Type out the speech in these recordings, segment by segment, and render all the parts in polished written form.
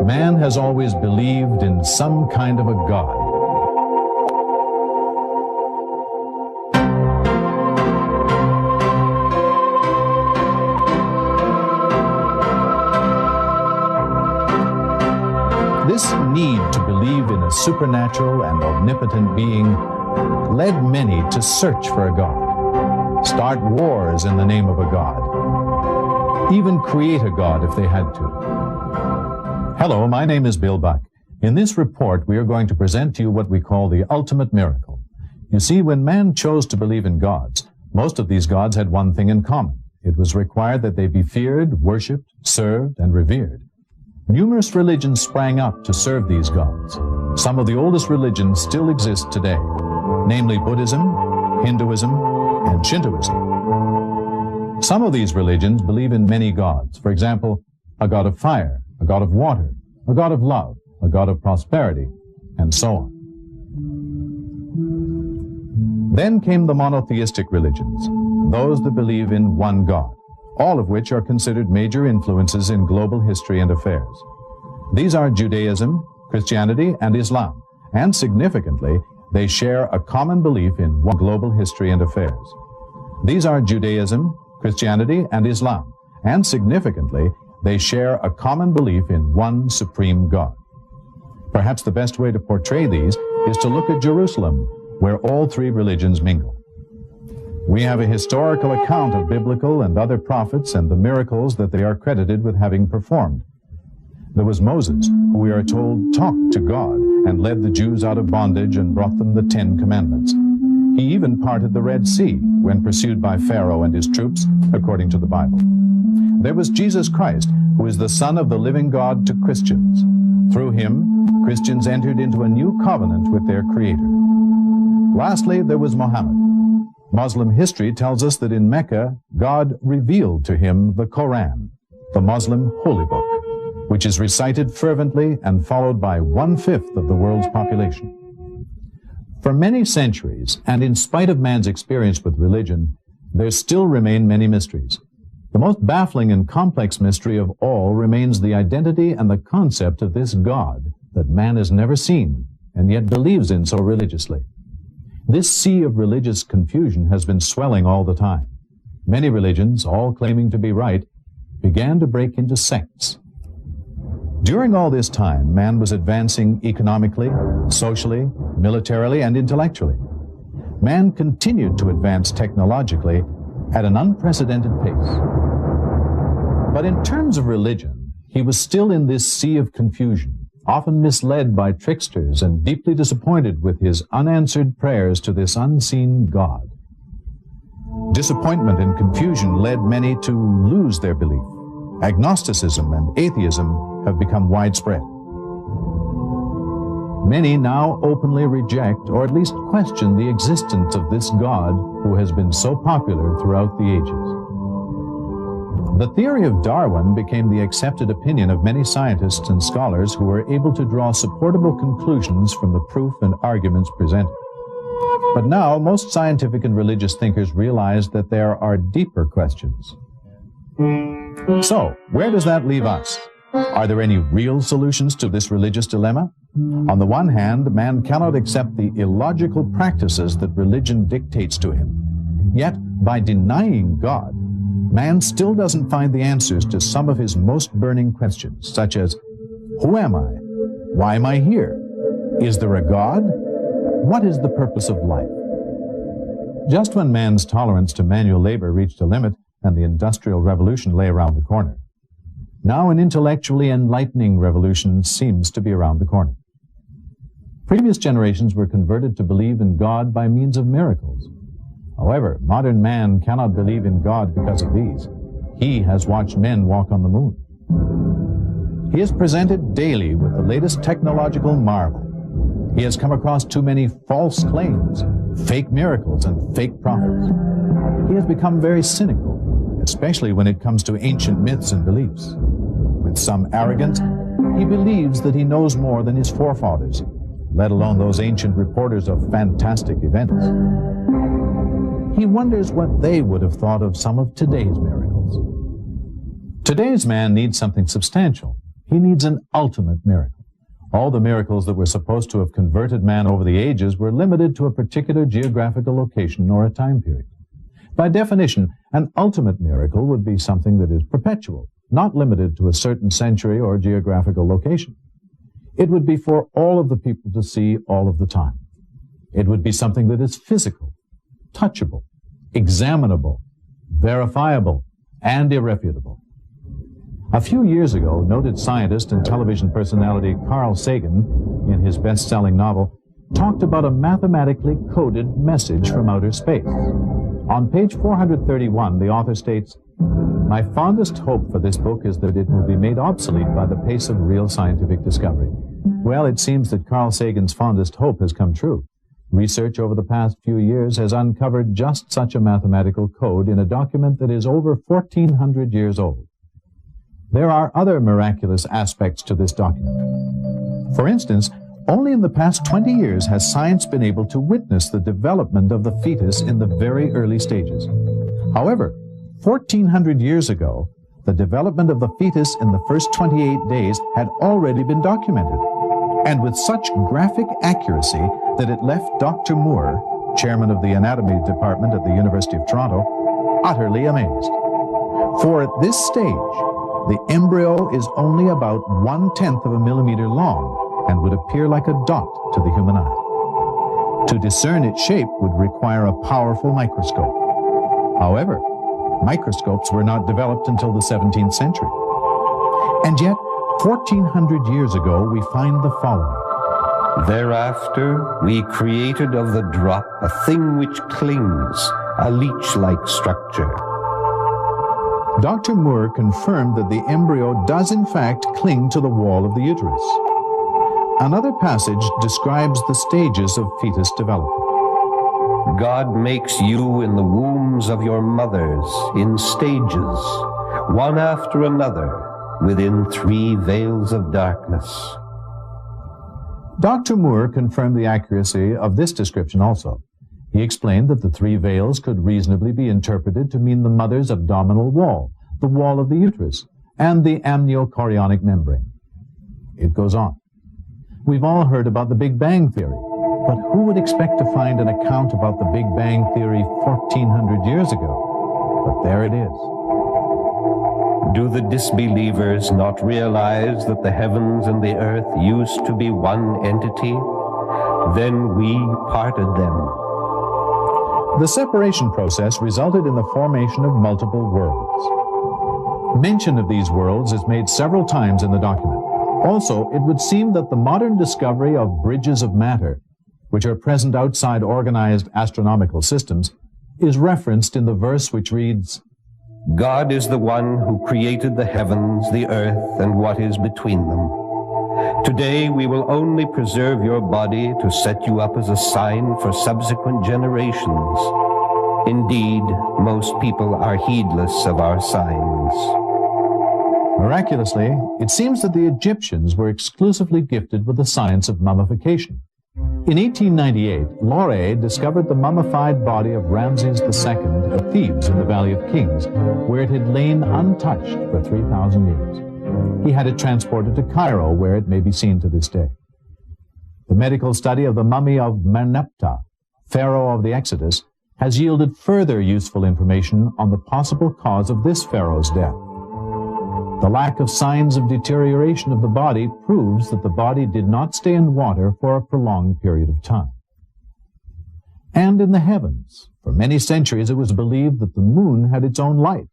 Man has always believed in some kind of a God. This need to believe in a supernatural and omnipotent being led many to search for a God, start wars in the name of a God, even create a God if they had to. Hello, my name is Bill Buck. In this report, we are going to present to you what we call the ultimate miracle. You see, when man chose to believe in gods, most of these gods had one thing in common. It was required that they be feared, worshipped, served, and revered. Numerous religions sprang up to serve these gods. Some of the oldest religions still exist today, namely Buddhism, Hinduism, and Shintoism. Some of these religions believe in many gods. For example, a god of fire, a god of water, a god of love, a god of prosperity, and so on. Then came the monotheistic religions, those that believe in one God, all of which are considered major influences in global history and affairs. These are Judaism, Christianity, and Islam, and significantly, they share a common belief in one global history and affairs. These are Judaism, Christianity, and Islam, and significantly, they share a common belief in one supreme God. Perhaps the best way to portray these is to look at Jerusalem, where all three religions mingle. We have a historical account of biblical and other prophets and the miracles that they are credited with having performed. There was Moses, who we are told talked to God and led the Jews out of bondage and brought them the 10 Commandments. He even parted the Red Sea when pursued by Pharaoh and his troops, according to the Bible. There was Jesus Christ, who is the Son of the living God to Christians. Through him, Christians entered into a new covenant with their Creator. Lastly, there was Muhammad. Muslim history tells us that in Mecca, God revealed to him the Quran, the Muslim holy book, which is recited fervently and followed by 1/5 of the world's population. For many centuries, and in spite of man's experience with religion, there still remain many mysteries. The most baffling and complex mystery of all remains the identity and the concept of this God that man has never seen and yet believes in so religiously. This sea of religious confusion has been swelling all the time. Many religions, all claiming to be right, began to break into sects. During all this time, man was advancing economically, socially, militarily, and intellectually. Man continued to advance technologically at an unprecedented pace. But in terms of religion, he was still in this sea of confusion, often misled by tricksters and deeply disappointed with his unanswered prayers to this unseen God. Disappointment and confusion led many to lose their belief. Agnosticism and atheism have become widespread. Many now openly reject or at least question the existence of this God who has been so popular throughout the ages. The theory of Darwin became the accepted opinion of many scientists and scholars who were able to draw supportable conclusions from the proof and arguments presented. But now, most scientific and religious thinkers realize that there are deeper questions. So, where does that leave us? Are there any real solutions to this religious dilemma? On the one hand, man cannot accept the illogical practices that religion dictates to him. Yet, by denying God, man still doesn't find the answers to some of his most burning questions, such as, who am I? Why am I here? Is there a God? What is the purpose of life? Just when man's tolerance to manual labor reached a limit and the Industrial Revolution lay around the corner, now an intellectually enlightening revolution seems to be around the corner. Previous generations were converted to believe in God by means of miracles. However, modern man cannot believe in God because of these. He has watched men walk on the moon. He is presented daily with the latest technological marvel. He has come across too many false claims, fake miracles, and fake prophets. He has become very cynical, especially when it comes to ancient myths and beliefs. With some arrogance, he believes that he knows more than his forefathers, let alone those ancient reporters of fantastic events. He wonders what they would have thought of some of today's miracles. Today's man needs something substantial, He needs an ultimate miracle. All the miracles that were supposed to have converted man over the ages were limited to a particular geographical location or a time period. By definition, an ultimate miracle would be something that is perpetual, not limited to a certain century or geographical location. It would be for all of the people to see all of the time. It would be something that is physical, touchable, examinable, verifiable, and irrefutable. A few years ago, noted scientist and television personality Carl Sagan, in his best-selling novel, talked about a mathematically coded message from outer space. On page 431, the author states, "My fondest hope for this book is that it will be made obsolete by the pace of real scientific discovery." Well, it seems that Carl Sagan's fondest hope has come true. Research over the past few years has uncovered just such a mathematical code in a document that is over 1,400 years old. There are other miraculous aspects to this document. For instance, only in the past 20 years has science been able to witness the development of the fetus in the very early stages. However, 1,400 years ago, the development of the fetus in the first 28 days had already been documented, and with such graphic accuracy that it left Dr. Moore, chairman of the anatomy department at the University of Toronto, utterly amazed. For at this stage, the embryo is only about 1/10 of a millimeter long and would appear like a dot to the human eye. To discern its shape would require a powerful microscope. However, microscopes were not developed until the 17th century. And yet, 1,400 years ago, we find the following. "Thereafter we created of the drop a thing which clings, a leech-like structure." Dr. Moore confirmed that the embryo does in fact cling to the wall of the uterus. Another passage describes the stages of fetus development. "God makes you in the wombs of your mothers in stages, one after another, within 3 veils of darkness." Dr. Moore confirmed the accuracy of this description also. He explained that the 3 veils could reasonably be interpreted to mean the mother's abdominal wall, the wall of the uterus, and the amniochorionic membrane. It goes on. We've all heard about the Big Bang Theory, but who would expect to find an account about the Big Bang Theory 1,400 years ago? But there it is. Do the disbelievers not realize that the heavens and the earth used to be one entity? Then we parted them. The separation process resulted in the formation of multiple worlds. Mention of these worlds is made several times in the document. Also, it would seem that the modern discovery of bridges of matter, which are present outside organized astronomical systems, is referenced in the verse which reads, "God is the one who created the heavens, the earth, and what is between them. Today we will only preserve your body to set you up as a sign for subsequent generations. Indeed, most people are heedless of our signs." Miraculously, it seems that the Egyptians were exclusively gifted with the science of mummification. In 1898, Loret discovered the mummified body of Ramses II at Thebes in the Valley of Kings, where it had lain untouched for 3,000 years. He had it transported to Cairo, where it may be seen to this day. The medical study of the mummy of Merneptah, pharaoh of the Exodus, has yielded further useful information on the possible cause of this pharaoh's death. The lack of signs of deterioration of the body proves that the body did not stay in water for a prolonged period of time. And in the heavens, for many centuries it was believed that the moon had its own light.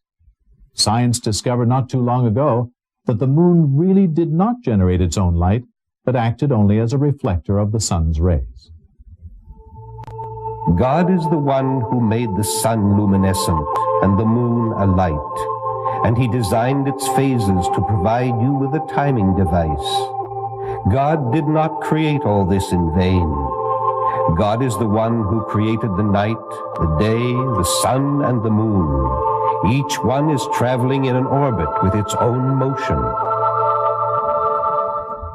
Science discovered not too long ago that the moon really did not generate its own light, but acted only as a reflector of the sun's rays. "God is the one who made the sun luminescent and the moon a light, and he designed its phases to provide you with a timing device. God did not create all this in vain. God is the one who created the night, the day, the sun, and the moon. Each one is traveling in an orbit with its own motion."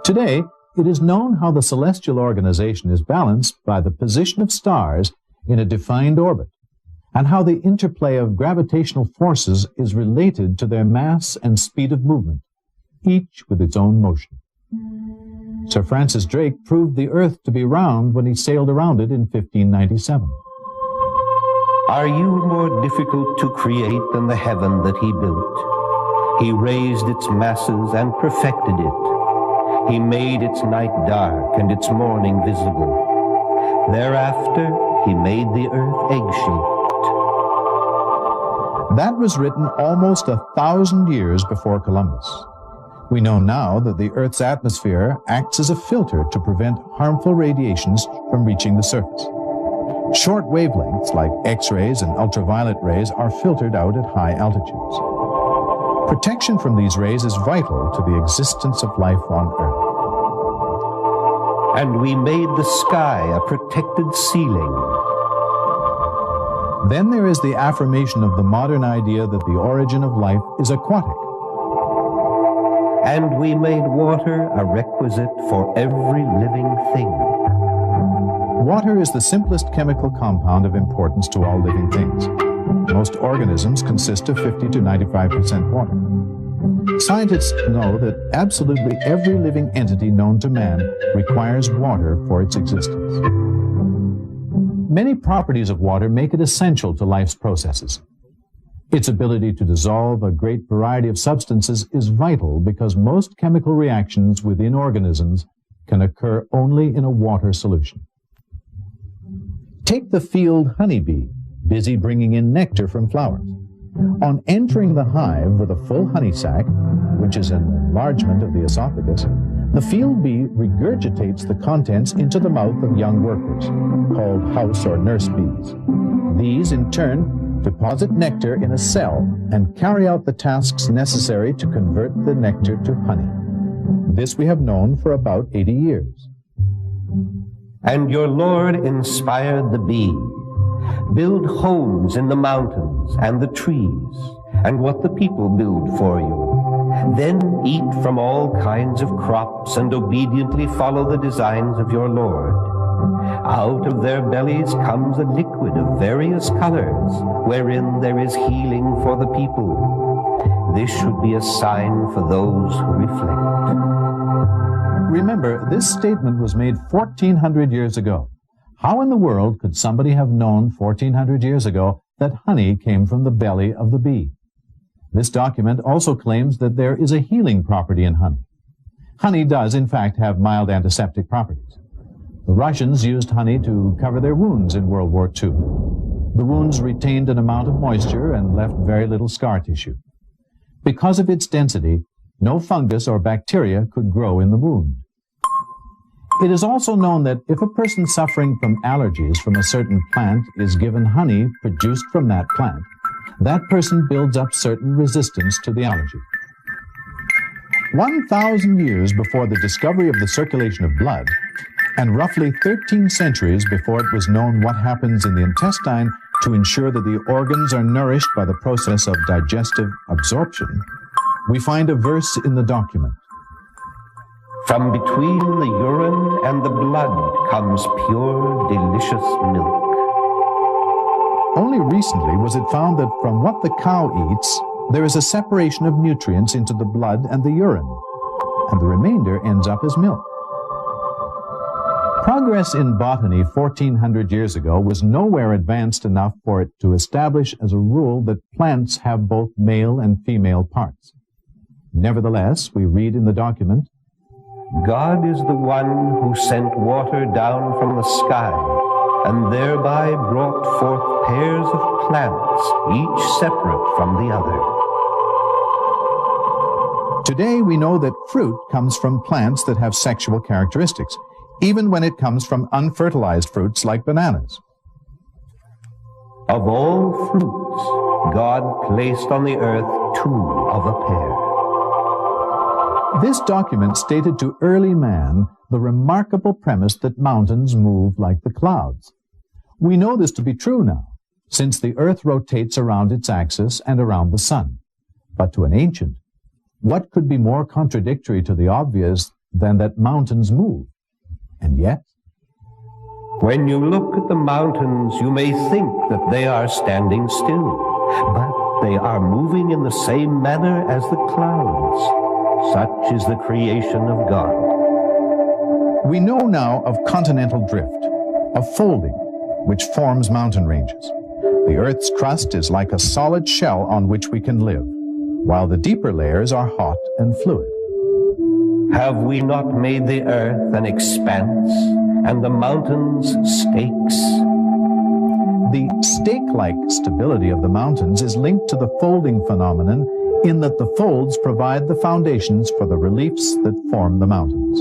Today, it is known how the celestial organization is balanced by the position of stars in a defined orbit, and how the interplay of gravitational forces is related to their mass and speed of movement. each with its own motion. Sir Francis Drake proved the earth to be round when he sailed around it in 1597. Are you more difficult to create than the heaven that he built? He raised its masses and perfected it. He made its night dark and its morning visible. Thereafter, he made the earth egg-shaped. That was written almost 1,000 years before Columbus. We know now that the Earth's atmosphere acts as a filter to prevent harmful radiations from reaching the surface. Short wavelengths like X-rays and ultraviolet rays are filtered out at high altitudes. Protection from these rays is vital to the existence of life on Earth. And we made the sky a protected ceiling. Then there is the affirmation of the modern idea that the origin of life is aquatic. And we made water a requisite for every living thing. Water is the simplest chemical compound of importance to all living things. Most organisms consist of 50 to 95% water. Scientists know that absolutely every living entity known to man requires water for its existence. Many properties of water make it essential to life's processes. Its ability to dissolve a great variety of substances is vital because most chemical reactions within organisms can occur only in a water solution. Take the field honeybee, busy bringing in nectar from flowers. On entering the hive with a full honey sac, which is an enlargement of the esophagus, the field bee regurgitates the contents into the mouth of young workers, called house or nurse bees. These, in turn, deposit nectar in a cell and carry out the tasks necessary to convert the nectar to honey. This we have known for about 80 years. And your Lord inspired the bee. Build homes in the mountains and the trees, and what the people build for you. Then eat from all kinds of crops and obediently follow the designs of your Lord. Out of their bellies comes a liquid of various colors, wherein there is healing for the people. This should be a sign for those who reflect. Remember, this statement was made 1,400 years ago. How in the world could somebody have known 1,400 years ago that honey came from the belly of the bee? This document also claims that there is a healing property in honey. Honey does, in fact, have mild antiseptic properties. The Russians used honey to cover their wounds in World War II. The wounds retained an amount of moisture and left very little scar tissue. Because of its density, no fungus or bacteria could grow in the wound. It is also known that if a person suffering from allergies from a certain plant is given honey produced from that plant, that person builds up certain resistance to the allergy. 1,000 years before the discovery of the circulation of blood, and roughly 13 centuries before it was known what happens in the intestine to ensure that the organs are nourished by the process of digestive absorption, we find a verse in the document. From between the urine and the blood comes pure, delicious milk. Only recently was it found that from what the cow eats, there is a separation of nutrients into the blood and the urine, and the remainder ends up as milk. Progress in botany 1,400 years ago was nowhere advanced enough for it to establish as a rule that plants have both male and female parts. Nevertheless, we read in the document, God is the one who sent water down from the sky, and thereby brought forth pairs of plants, each separate from the other. Today we know that fruit comes from plants that have sexual characteristics, even when it comes from unfertilized fruits like bananas. Of all fruits, God placed on the earth 2 of a pair. This document stated to early man the remarkable premise that mountains move like the clouds. We know this to be true now, since the earth rotates around its axis and around the sun. But to an ancient, what could be more contradictory to the obvious than that mountains move? And yet, when you look at the mountains, you may think that they are standing still, but they are moving in the same manner as the clouds. Such is the creation of God. We know now of continental drift, of folding, which forms mountain ranges. The Earth's crust is like a solid shell on which we can live, while the deeper layers are hot and fluid. Have we not made the earth an expanse, and the mountains stakes? The stake-like stability of the mountains is linked to the folding phenomenon in that the folds provide the foundations for the reliefs that form the mountains.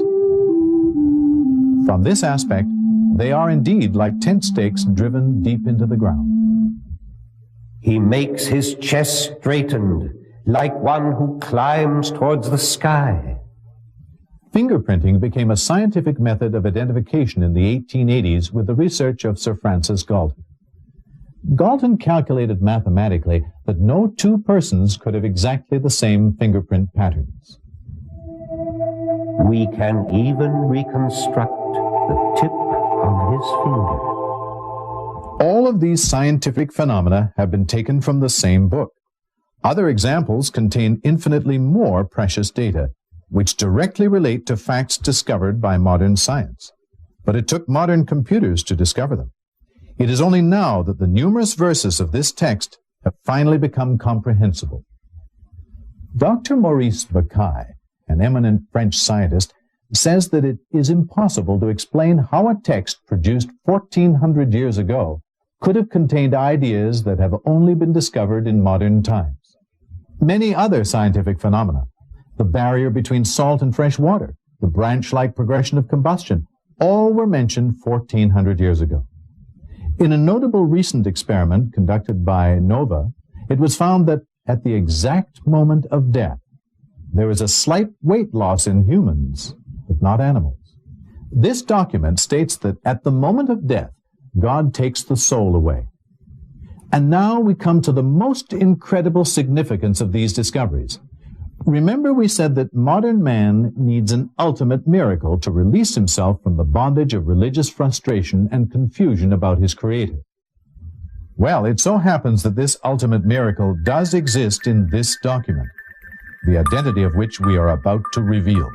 From this aspect, they are indeed like tent stakes driven deep into the ground. He makes his chest straightened, like one who climbs towards the sky. Fingerprinting became a scientific method of identification in the 1880s with the research of Sir Francis Galton. Galton calculated mathematically that no two persons could have exactly the same fingerprint patterns. We can even reconstruct the tip of his finger. All of these scientific phenomena have been taken from the same book. Other examples contain infinitely more precious data, which directly relate to facts discovered by modern science. But it took modern computers to discover them. It is only now that the numerous verses of this text have finally become comprehensible. Dr. Maurice Bucaille, an eminent French scientist, says that it is impossible to explain how a text produced 1,400 years ago could have contained ideas that have only been discovered in modern times. Many other scientific phenomena, the barrier between salt and fresh water, the branch-like progression of combustion, all were mentioned 1,400 years ago. In a notable recent experiment conducted by NOVA, it was found that at the exact moment of death, there is a slight weight loss in humans, but not animals. This document states that at the moment of death, God takes the soul away. And now we come to the most incredible significance of these discoveries. Remember, we said that modern man needs an ultimate miracle to release himself from the bondage of religious frustration and confusion about his Creator. Well, it so happens that this ultimate miracle does exist in this document, the identity of which we are about to reveal.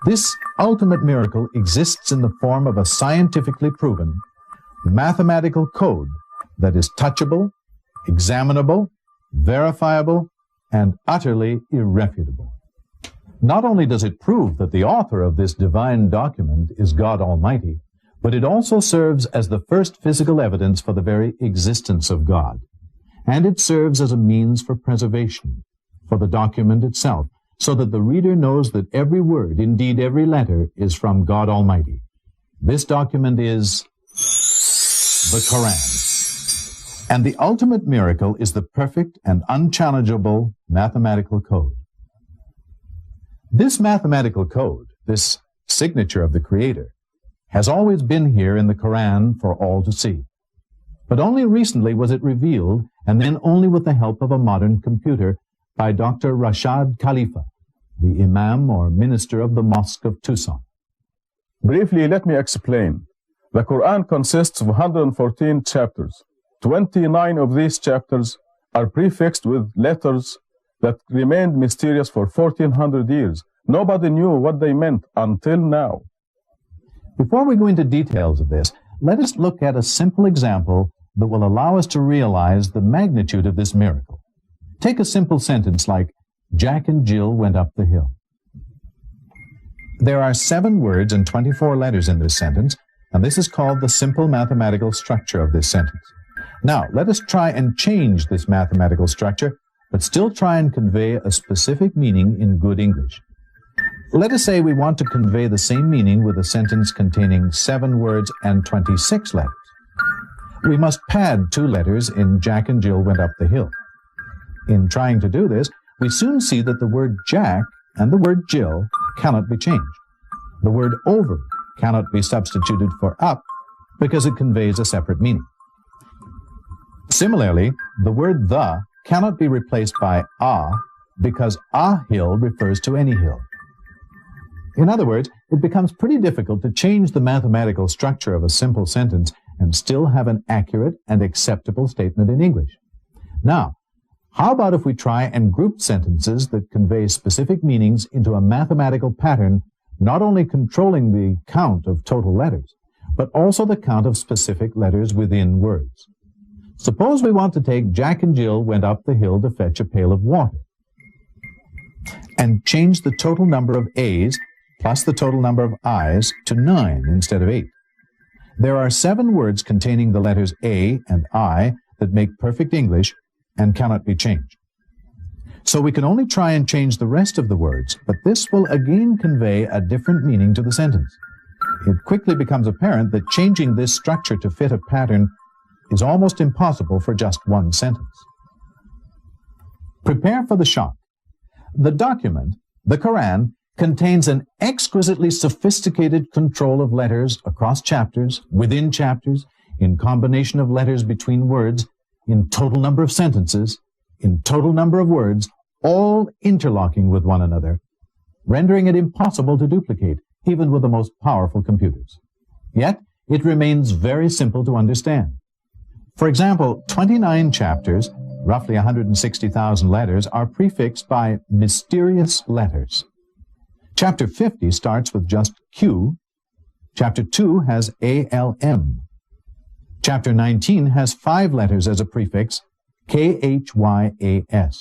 This ultimate miracle exists in the form of a scientifically proven, mathematical code that is touchable, examinable, verifiable, and utterly irrefutable. Not only does it prove that the author of this divine document is God Almighty, but it also serves as the first physical evidence for the very existence of God. And it serves as a means for preservation, for the document itself, so that the reader knows that every word, indeed every letter, is from God Almighty. This document is the Quran. And the ultimate miracle is the perfect and unchallengeable mathematical code. This mathematical code, this signature of the Creator, has always been here in the Quran for all to see. But only recently was it revealed, and then only with the help of a modern computer, by Dr. Rashad Khalifa, the Imam or minister of the Mosque of Tucson. Briefly, let me explain. The Quran consists of 114 chapters. 29 of these chapters are prefixed with letters that remained mysterious for 1,400 years. Nobody knew what they meant until now. Before we go into details of this, let us look at a simple example that will allow us to realize the magnitude of this miracle. Take a simple sentence like, Jack and Jill went up the hill. There are 7 words and 24 letters in this sentence, and this is called the simple mathematical structure of this sentence. Now, let us try and change this mathematical structure, but still try and convey a specific meaning in good English. Let us say we want to convey the same meaning with a sentence containing 7 words and 26 letters. We must pad 2 letters in Jack and Jill went up the hill. In trying to do this, we soon see that the word Jack and the word Jill cannot be changed. The word over cannot be substituted for up because it conveys a separate meaning. Similarly, the word the cannot be replaced by a because a hill refers to any hill. In other words, it becomes pretty difficult to change the mathematical structure of a simple sentence and still have an accurate and acceptable statement in English. Now, How about if we try and group sentences that convey specific meanings into a mathematical pattern, not only controlling the count of total letters, but also the count of specific letters within words? Suppose we want to take Jack and Jill went up the hill to fetch a pail of water, and change the total number of A's plus the total number of I's to 9 instead of 8. There are 7 words containing the letters A and I that make perfect English and cannot be changed. So we can only try and change the rest of the words, but this will again convey a different meaning to the sentence. It quickly becomes apparent that changing this structure to fit a pattern is almost impossible for just one sentence. Prepare for the shock. The document, the Quran, contains an exquisitely sophisticated control of letters across chapters, within chapters, in combination of letters between words, in total number of sentences, in total number of words, all interlocking with one another, rendering it impossible to duplicate, even with the most powerful computers. Yet, it remains very simple to understand. For example, 29 chapters, roughly 160,000 letters, are prefixed by mysterious letters. Chapter 50 starts with just Q. Chapter 2 has ALM. Chapter 19 has 5 letters as a prefix, KHYAS.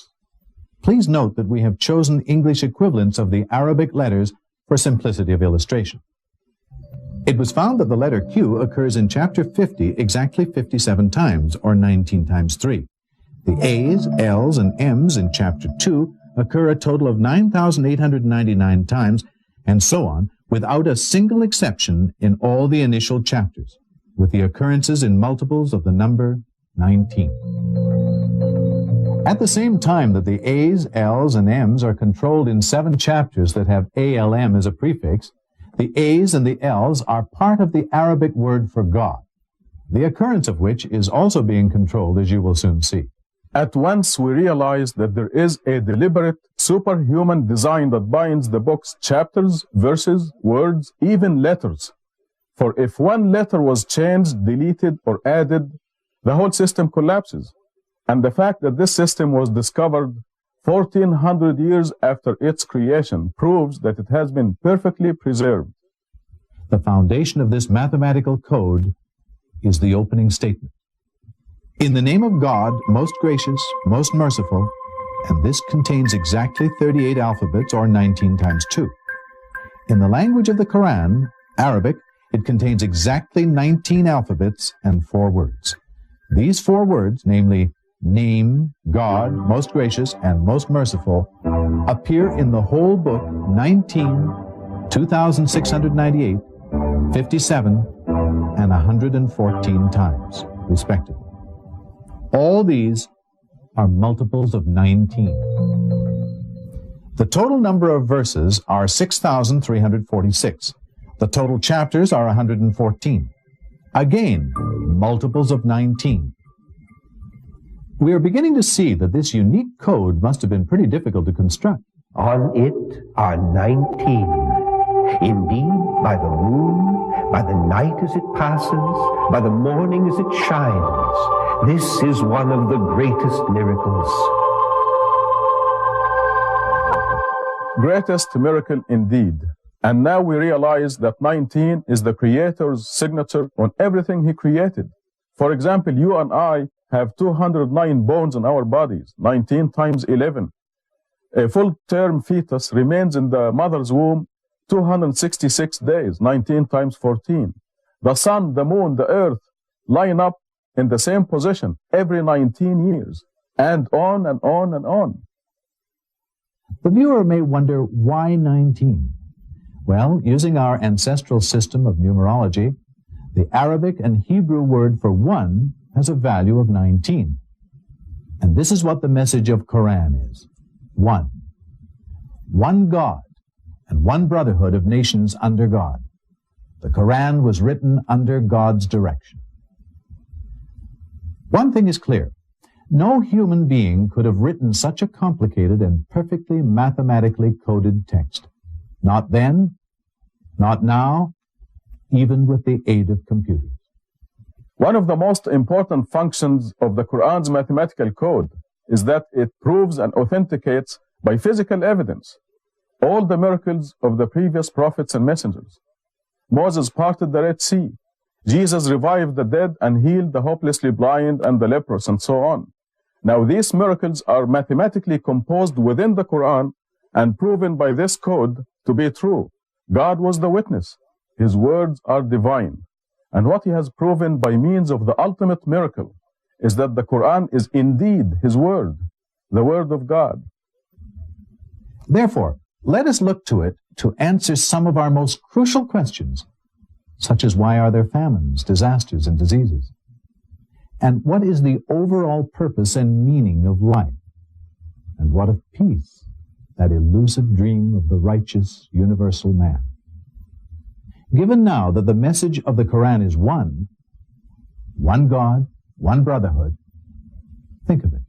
Please note that we have chosen English equivalents of the Arabic letters for simplicity of illustration. It was found that the letter Q occurs in chapter 50 exactly 57 times, or 19 times 3. The A's, L's, and M's in chapter 2 occur a total of 9,899 times, and so on, without a single exception in all the initial chapters, with the occurrences in multiples of the number 19. At the same time that the A's, L's, and M's are controlled in 7 chapters that have ALM as a prefix, the A's and the L's are part of the Arabic word for God, the occurrence of which is also being controlled, as you will soon see. At once we realize that there is a deliberate, superhuman design that binds the book's chapters, verses, words, even letters. For if one letter was changed, deleted, or added, the whole system collapses. And the fact that this system was discovered 1,400 years after its creation proves that it has been perfectly preserved. The foundation of this mathematical code is the opening statement. In the name of God, most gracious, most merciful, and this contains exactly 38 alphabets, or 19 times 2. In the language of the Quran, Arabic, it contains exactly 19 alphabets and 4 words. These 4 words, namely name, God, most gracious, and most merciful, appear in the whole book 19, 2,698, 57, and 114 times, respectively. All these are multiples of 19. The total number of verses are 6,346. The total chapters are 114. Again, multiples of 19. We are beginning to see that this unique code must have been pretty difficult to construct. On it are 19. Indeed, by the moon, by the night as it passes, by the morning as it shines, this is one of the greatest miracles. Greatest miracle indeed. And now we realize that 19 is the Creator's signature on everything He created. For example, you and I have 209 bones in our bodies, 19 times 11. A full-term fetus remains in the mother's womb 266 days, 19 times 14. The sun, the moon, the earth line up in the same position every 19 years, and on and on and on. The viewer may wonder, why 19? Well, using our ancestral system of numerology, the Arabic and Hebrew word for 1 has a value of 19. And this is what the message of Quran is. 1. One God and one brotherhood of nations under God. The Quran was written under God's direction. One thing is clear. No human being could have written such a complicated and perfectly mathematically coded text. Not then, not now, even with the aid of computers. One of the most important functions of the Quran's mathematical code is that it proves and authenticates by physical evidence all the miracles of the previous prophets and messengers. Moses parted the Red Sea. Jesus revived the dead and healed the hopelessly blind and the leprous, and so on. Now, these miracles are mathematically composed within the Quran and proven by this code to be true. God was the witness. His words are divine. And what he has proven by means of the ultimate miracle is that the Quran is indeed his word, the word of God. Therefore, let us look to it to answer some of our most crucial questions, such as why are there famines, disasters, and diseases? And what is the overall purpose and meaning of life? And what of peace, that elusive dream of the righteous, universal man? Given now that the message of the Quran is one God, one brotherhood, think of it.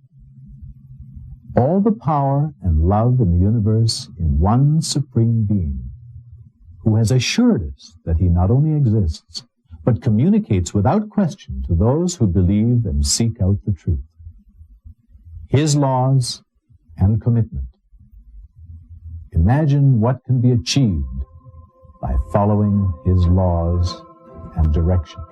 All the power and love in the universe in one supreme being, who has assured us that he not only exists, but communicates without question to those who believe and seek out the truth. His laws and commitment. Imagine what can be achieved by following his laws and directions.